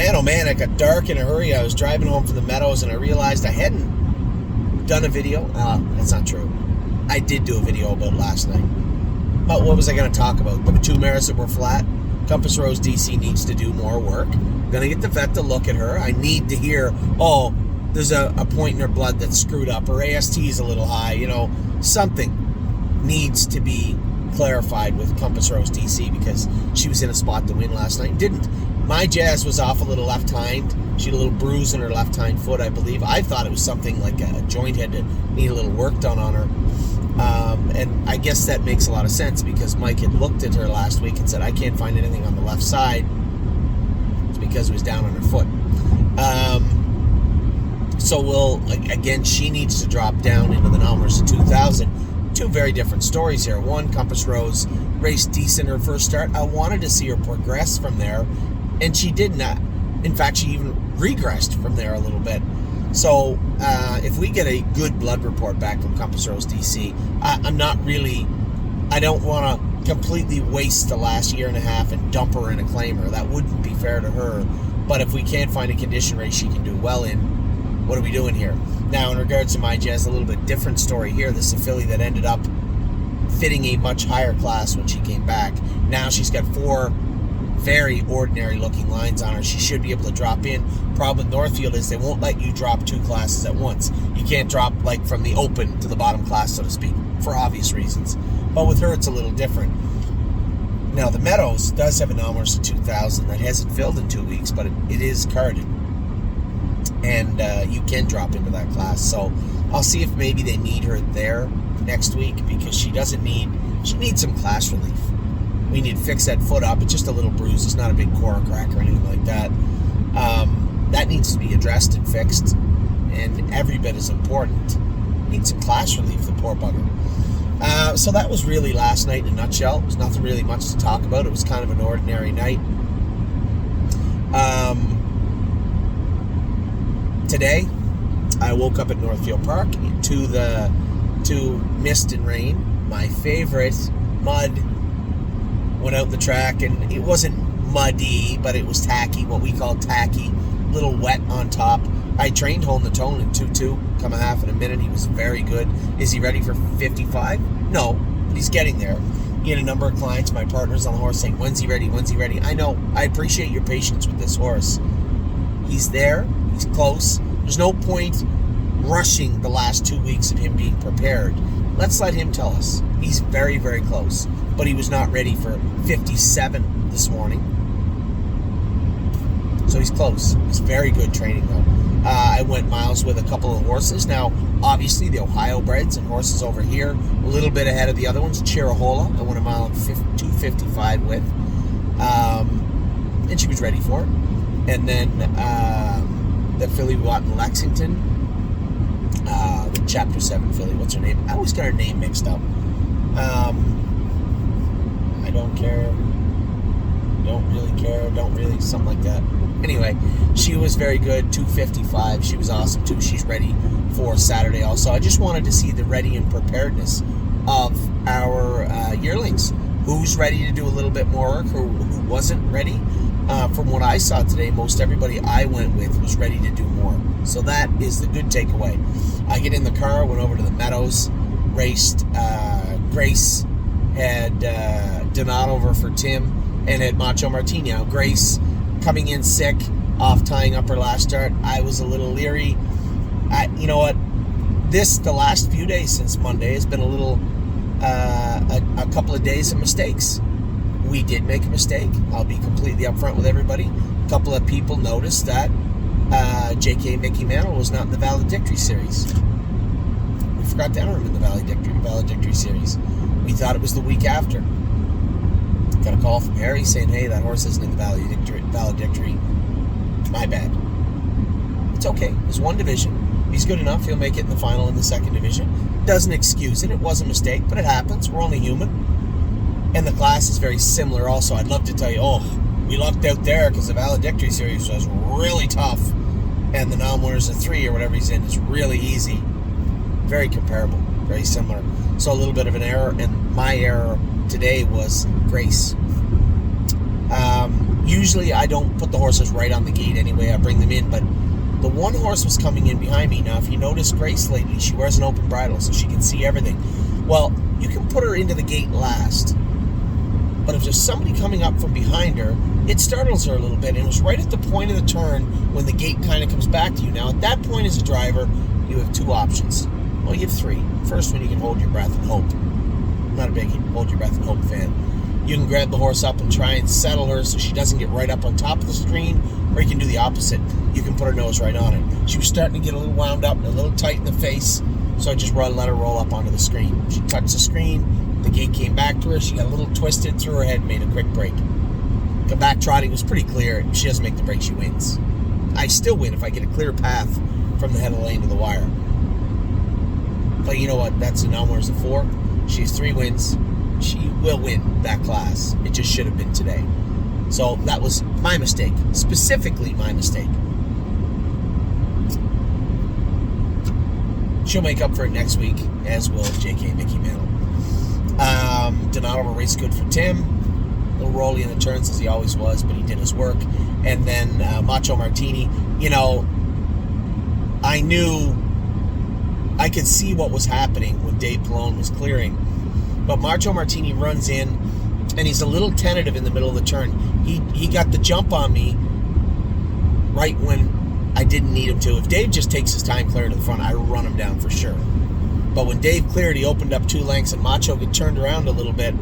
man, oh man, it got dark in a hurry. I was driving home from the Meadows and I realized I hadn't done a video. That's not true. I did do a video about last night. But what was I going to talk about? The two mares that were flat. Compass Rose DC needs to do more work. I'm going to get the vet to look at her. I need to hear, oh, there's a point in her blood that's screwed up. Her AST is a little high. You know, something needs to be clarified with Compass Rose DC because she was in a spot to win last night and didn't. My Jazz was off a little left hind. She had a little bruise in her left hind foot, I believe. I thought it was something like a joint had to need a little work done on her. And I guess that makes a lot of sense because Mike had looked at her last week and said, I can't find anything on the left side. It's because it was down on her foot. So again, she needs to drop down into the numbers of 2,000. Two very different stories here. One, Compass Rose raced decent her first start. I wanted to see her progress from there, and she did not. In fact, she even regressed from there a little bit. So if we get a good blood report back from Compass Rose DC, I don't want to completely waste the last year and a half and dump her in a claimer. That wouldn't be fair to her. But if we can't find a condition race she can do well in, what are we doing here? Now, in regards to My Jazz, a little bit different story here. This is a filly that ended up fitting a much higher class when she came back. Now she's got 4 very ordinary looking lines on her. She should be able to drop in. Problem with Northfield is they won't let you drop 2 classes at once. You can't drop like from the open to the bottom class, so to speak, for obvious reasons. But with her, it's a little different. Now, the Meadows does have a numbers of 2,000 that hasn't filled in 2 weeks, but it is carded. And you can drop into that class. So I'll see if maybe they need her there next week because she needs some class relief. We need to fix that foot up. It's just a little bruise. It's not a big core crack or anything like that. That needs to be addressed and fixed. And every bit as important. Needs some class relief, the poor bugger. So that was really last night in a nutshell. There's nothing really much to talk about. It was kind of an ordinary night. Today, I woke up at Northfield Park to mist and rain. My favorite mud. Went out the track, and it wasn't muddy, but it was tacky, what we call tacky, a little wet on top. I trained Hone the Tone in 2-2, come a half in a minute. He was very good. Is he ready for 55? No, but he's getting there. He had a number of clients, my partners on the horse, saying, when's he ready, when's he ready? I know, I appreciate your patience with this horse. He's there, he's close. There's no point rushing the last 2 weeks of him being prepared. Let's let him tell us. He's very, very close. But he was not ready for 57 this morning. So he's close. It's very good training, though. I went miles with a couple of horses. Now, obviously, the Ohio breds and horses over here, a little bit ahead of the other ones. Chirahola, I went a mile and 2:55 with. And she was ready for it. And then the filly we bought in Lexington, the Chapter 7 filly, what's her name? I always got her name mixed up. I don't care, don't really, something like that. Anyway, she was very good, 2:55. She was awesome too. She's ready for Saturday also. I just wanted to see the ready and preparedness of our yearlings. Who's ready to do a little bit more work, who wasn't ready. From what I saw today, most everybody I went with was ready to do more. So that is the good takeaway. I get in the car, went over to the Meadows, raced Grace, had Donat over for Tim, and had Macho Martini out. Grace coming in sick, off tying up her last start. I was a little leery. You know what? The last few days since Monday has been a little, a couple of days of mistakes. We did make a mistake. I'll be completely upfront with everybody. A couple of people noticed that J.K. Mickey Mantle was not in the Valedictory Series. We forgot to enter him in the Valedictory Series. We thought it was the week after. Got a call from Harry saying, hey, that horse isn't in the Valedictory. My bad. It's okay. There's one division. He's good enough. He'll make it in the final in the second division. Doesn't excuse it. It was a mistake, but it happens. We're only human. And the class is very similar also. I'd love to tell you, we lucked out there because the Valedictory Series was really tough. And the non-winners of 3 or whatever he's in is really easy. Very comparable. Very similar. So a little bit of an error. And my error today was Grace. Usually I don't put the horses right on the gate anyway. I bring them in, but the one horse was coming in behind me. Now, if you notice Grace lately, she wears an open bridle so she can see everything. Well, you can put her into the gate last, but if there's somebody coming up from behind her, it startles her a little bit, and it was right at the point of the turn when the gate kind of comes back to you. Now, at that point as a driver, you have two options. Well, you have three. First one, you can hold your breath and hope. I'm not a big hold your breath and hope fan. You can grab the horse up and try and settle her so she doesn't get right up on top of the screen, or you can do the opposite. You can put her nose right on it. She was starting to get a little wound up and a little tight in the face, so I just let her roll up onto the screen. She touched the screen, the gate came back to her, she got a little twisted, threw her head, and made a quick break. Come back trotting was pretty clear. If she doesn't make the break, she wins. I still win if I get a clear path from the head of the lane to the wire. But you know what? That's a non-winners of 4. She has 3 wins. She will win that class. It just should have been today. So that was my mistake. Specifically my mistake. She'll make up for it next week, as will JK Mickey Mantle. Donato race good for Tim. A little rolly in the turns as he always was, but he did his work. And then Macho Martini, you know, I knew I could see what was happening when Dave Pallone was clearing. But Macho Martini runs in, and he's a little tentative in the middle of the turn. He got the jump on me right when I didn't need him to. If Dave just takes his time clearing to the front, I run him down for sure. But when Dave cleared, he opened up 2 lengths, and Macho get turned around a little bit.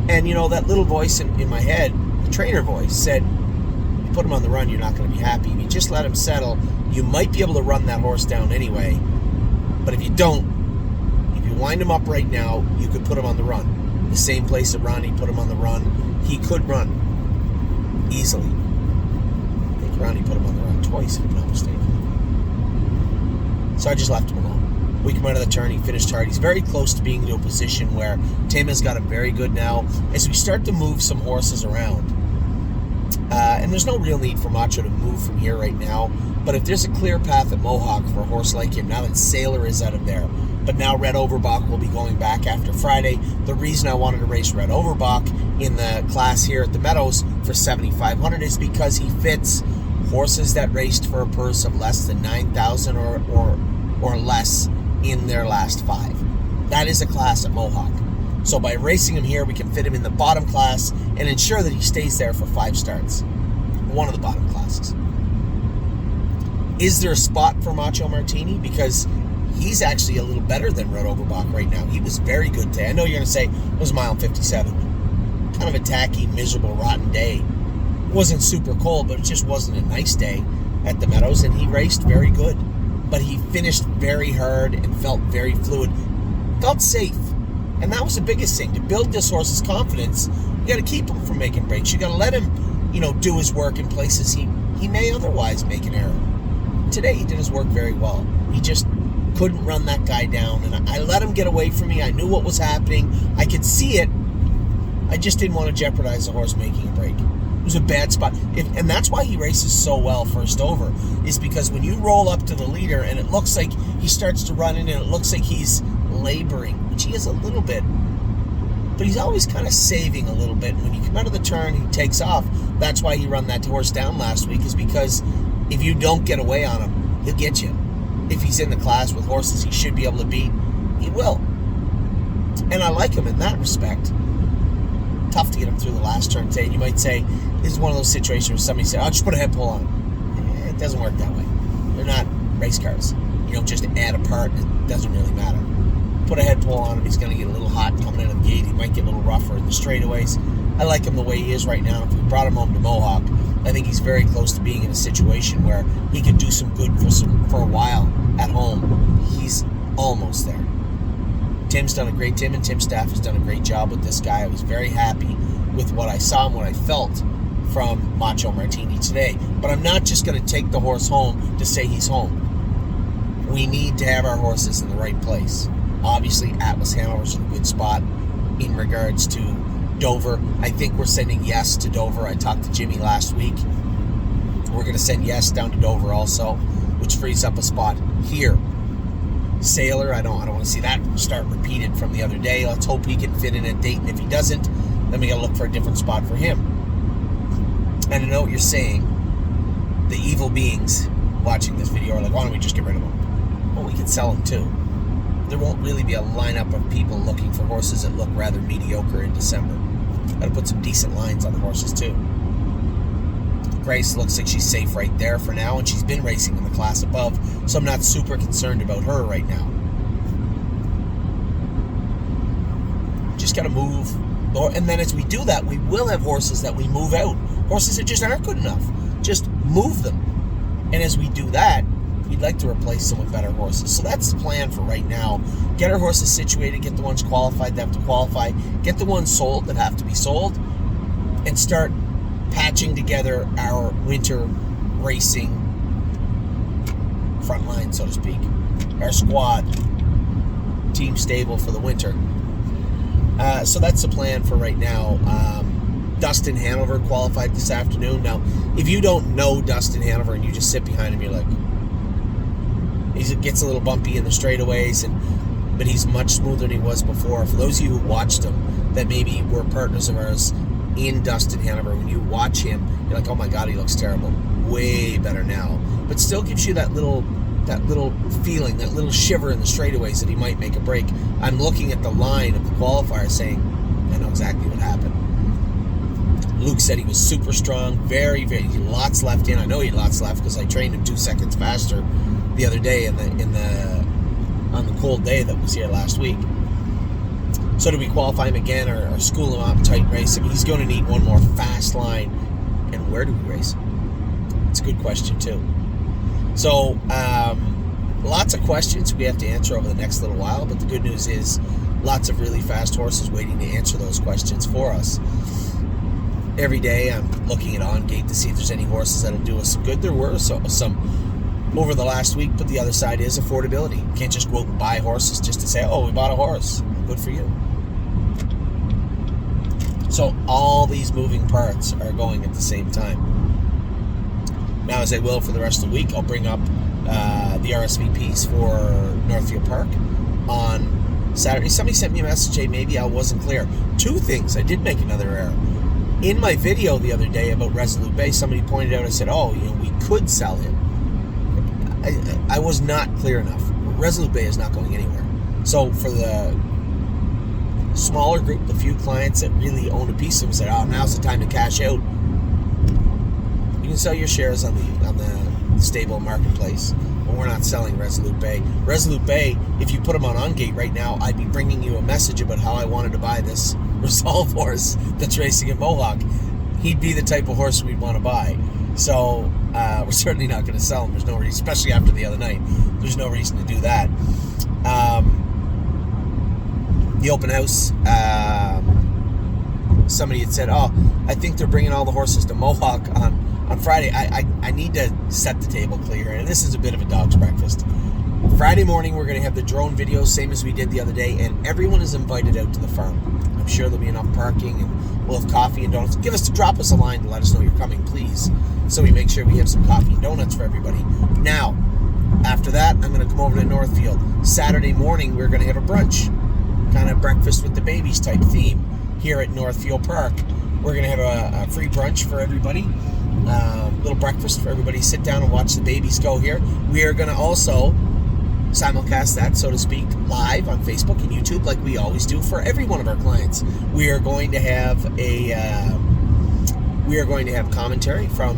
And, you know, that little voice in my head, the trainer voice, said, you put him on the run, you're not going to be happy. If you just let him settle, you might be able to run that horse down anyway. But if you don't, if you wind him up right now, you could put him on the run. The same place that Ronnie put him on the run. He could run easily. I think Ronnie put him on the run twice, if I'm not mistaken. So I just left him alone. We come out of the turn, he finished hard. He's very close to being into a position where Tim has got him very good now. As we start to move some horses around, and there's no real need for Macho to move from here right now, but if there's a clear path at Mohawk for a horse like him, now that Sailor is out of there, but now Red Overbach will be going back after Friday. The reason I wanted to race Red Overbach in the class here at the Meadows for 7,500 is because he fits horses that raced for a purse of less than 9,000 or less in their last 5. That is a class at Mohawk. So by racing him here, we can fit him in the bottom class and ensure that he stays there for 5 starts. One of the bottom classes. Is there a spot for Macho Martini? Because he's actually a little better than Red Overbach right now. He was very good today. I know you're going to say it was a mile 57. Kind of a tacky, miserable, rotten day. It wasn't super cold, but it just wasn't a nice day at the Meadows, and he raced very good. But he finished very hard and felt very fluid. Felt safe. And that was the biggest thing. To build this horse's confidence, you got to keep him from making breaks. You got to let him, do his work in places he may otherwise make an error. Today he did his work very well. He just couldn't run that guy down, and I let him get away from me. I knew what was happening. I could see it. I just didn't want to jeopardize the horse making a break. It was a bad spot. And that's why he races so well first over, is because when you roll up to the leader and it looks like he starts to run in and it looks like he's laboring, which he is a little bit, but he's always kind of saving a little bit. When you come out of the turn, he takes off. That's why he run that horse down last week, is because if you don't get away on him, he'll get you. If he's in the class with horses he should be able to beat, he will. And I like him in that respect. Tough to get him through the last turn today. And you might say, this is one of those situations where somebody said, I'll just put a head pull on him. It doesn't work that way. They're not race cars. You don't just add a part, it doesn't really matter. Put a head pull on him, he's going to get a little hot coming out of the gate. He might get a little rougher in the straightaways. I like him the way he is right now. If we brought him home to Mohawk, I think he's very close to being in a situation where he could do some good for a while at home. He's almost there. Tim and Tim's staff has done a great job with this guy. I was very happy with what I saw and what I felt from Macho Martini today. But I'm not just going to take the horse home to say he's home. We need to have our horses in the right place. Obviously, Atlas Hanover's in a good spot in regards to Dover. I think we're sending Yes to Dover. I talked to Jimmy last week. We're going to send Yes down to Dover also, which frees up a spot here. Sailor, I don't want to see that start repeated from the other day. Let's hope he can fit in at Dayton. If he doesn't, then we got to look for a different spot for him. And I know what you're saying. The evil beings watching this video are like, why don't we just get rid of them? Well, we can sell them too. There won't really be a lineup of people looking for horses that look rather mediocre in December. Got to put some decent lines on the horses too. Grace looks like she's safe right there for now, and she's been racing in the class above, so I'm not super concerned about her right now. Just got to move. And then as we do that, we will have horses that we move out. Horses that just aren't good enough. Just move them. And as we do that, we'd like to replace some with better horses. So that's the plan for right now. Get our horses situated, get the ones qualified that have to qualify, get the ones sold that have to be sold, and start patching together our winter racing front line, so to speak. Our squad, team stable for the winter. So that's the plan for right now. Dustin Hanover qualified this afternoon. Now, if you don't know Dustin Hanover and you just sit behind him, you're like, he gets a little bumpy in the straightaways, but he's much smoother than he was before. For those of you who watched him, that maybe were partners of ours in Dustin Hanover, when you watch him, you're like, oh my God, he looks terrible. Way better now. But still gives you that little feeling, that little shiver in the straightaways that he might make a break. I'm looking at the line of the qualifier saying, I know exactly what happened. Luke said he was super strong, very, very, lots left in. I know he had lots left because I trained him 2 seconds faster the other day on the cold day that was here last week. So do we qualify him again or school him up, tight race him? He's going to need one more fast line. And where do we race him? It's a good question too. So lots of questions we have to answer over the next little while, but the good news is lots of really fast horses waiting to answer those questions for us. Every day I'm looking at On Gate to see if there's any horses that'll do us some good. There were some over the last week, but the other side is affordability. You can't just go out and buy horses just to say, oh, we bought a horse. Good for you. So all these moving parts are going at the same time. Now, as I will for the rest of the week, I'll bring up the RSVPs for Northfield Park on Saturday. Somebody sent me a message, hey, maybe I wasn't clear. 2 things. I did make another error. In my video the other day about Resolute Bay, somebody pointed out, I said, oh, we could sell him. I was not clear enough. Resolute Bay is not going anywhere. So for the smaller group, the few clients that really own a piece of him, said, oh, now's the time to cash out. You can sell your shares on the stable marketplace, but we're not selling Resolute Bay. Resolute Bay, if you put him on Gate right now, I'd be bringing you a message about how I wanted to buy this Resolve horse that's racing at Mohawk. He'd be the type of horse we'd want to buy. So we're certainly not going to sell him. There's no reason, especially after the other night. There's no reason to do that. The open house, somebody had said, oh, I think they're bringing all the horses to Mohawk on Friday. I need to set the table clear, and this is a bit of a dog's breakfast. Friday morning, we're going to have the drone videos, same as we did the other day, and everyone is invited out to the farm. I'm sure there'll be enough parking, and we'll have coffee and donuts. Drop us a line to let us know you're coming, please, so we make sure we have some coffee and donuts for everybody. Now, after that, I'm going to come over to Northfield. Saturday morning, we're going to have a brunch, kind of breakfast with the babies type theme here at Northfield Park. We're going to have a free brunch for everybody, little breakfast for everybody. Sit down and watch the babies go here. We are going to also simulcast that, so to speak, live on Facebook and YouTube, like we always do for every one of our clients. We are going to have commentary from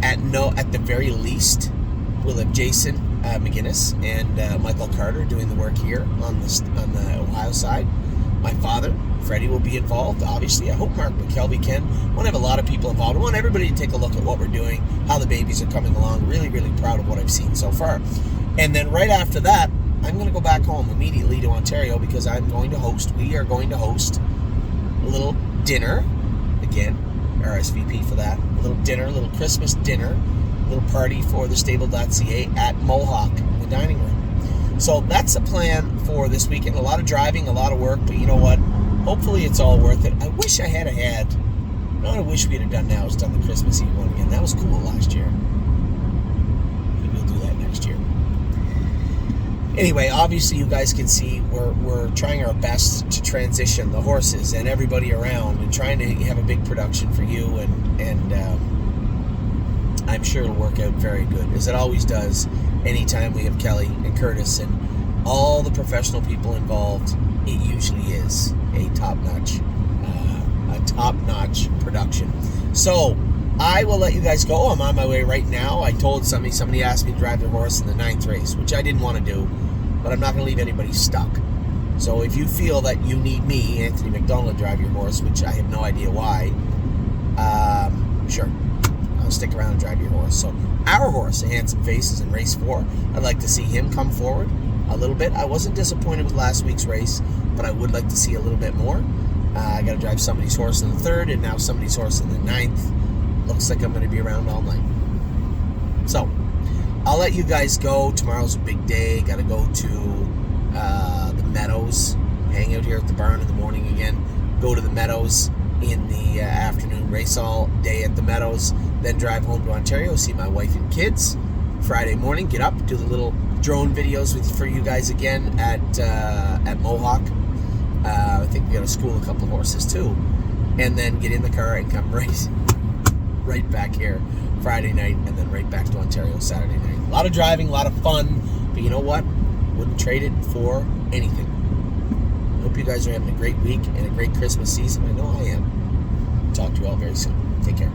at the very least. We'll have Jason McGinnis and Michael Carter doing the work here on the Ohio side. My father, Freddie, will be involved, obviously. I hope Mark McKelvey can. I want to have a lot of people involved. I want everybody to take a look at what we're doing, how the babies are coming along. Really, really proud of what I've seen so far. And then right after that, I'm going to go back home immediately to Ontario because we are going to host a little dinner. Again, RSVP for that. A little dinner, a little Christmas dinner, a little party for the stable.ca at Mohawk, the dining room. So that's the plan for this weekend. A lot of driving, a lot of work, but you know what? Hopefully it's all worth it. I wish I had what I wish we'd have done now is done the Christmas Eve one again. That was cool last year. Maybe we'll do that next year. Anyway, obviously you guys can see we're trying our best to transition the horses and everybody around and trying to have a big production for you and I'm sure it'll work out very good, as it always does anytime we have Kelly and Curtis and all the professional people involved. It usually is a top-notch production. So I will let you guys go. I'm on my way right now. I told somebody asked me to drive their horse in the 9th race, which I didn't want to do, but I'm not going to leave anybody stuck. So if you feel that you need me, Anthony McDonald, to drive your horse, which I have no idea why, sure, I'll stick around and drive your horse. So our horse, Handsome Faces, in race 4, I'd like to see him come forward a little bit. I wasn't disappointed with last week's race, but I would like to see a little bit more. I got to drive somebody's horse in the 3rd and now somebody's horse in the 9th. Looks like I'm going to be around all night. So I'll let you guys go. Tomorrow's a big day. Got to go to the Meadows, hang out here at the barn in the morning again, go to the Meadows in the afternoon, race all day at the Meadows, then drive home to Ontario, see my wife and kids. Friday morning, get up, do the little drone videos for you guys again at Mohawk. I think we got to school a couple of horses too, and then get in the car and come right back here Friday night, and then right back to Ontario Saturday night. A lot of driving, a lot of fun, but you know what? Wouldn't trade it for anything. I hope you guys are having a great week and a great Christmas season. I know I am. Talk to you all very soon. Take care.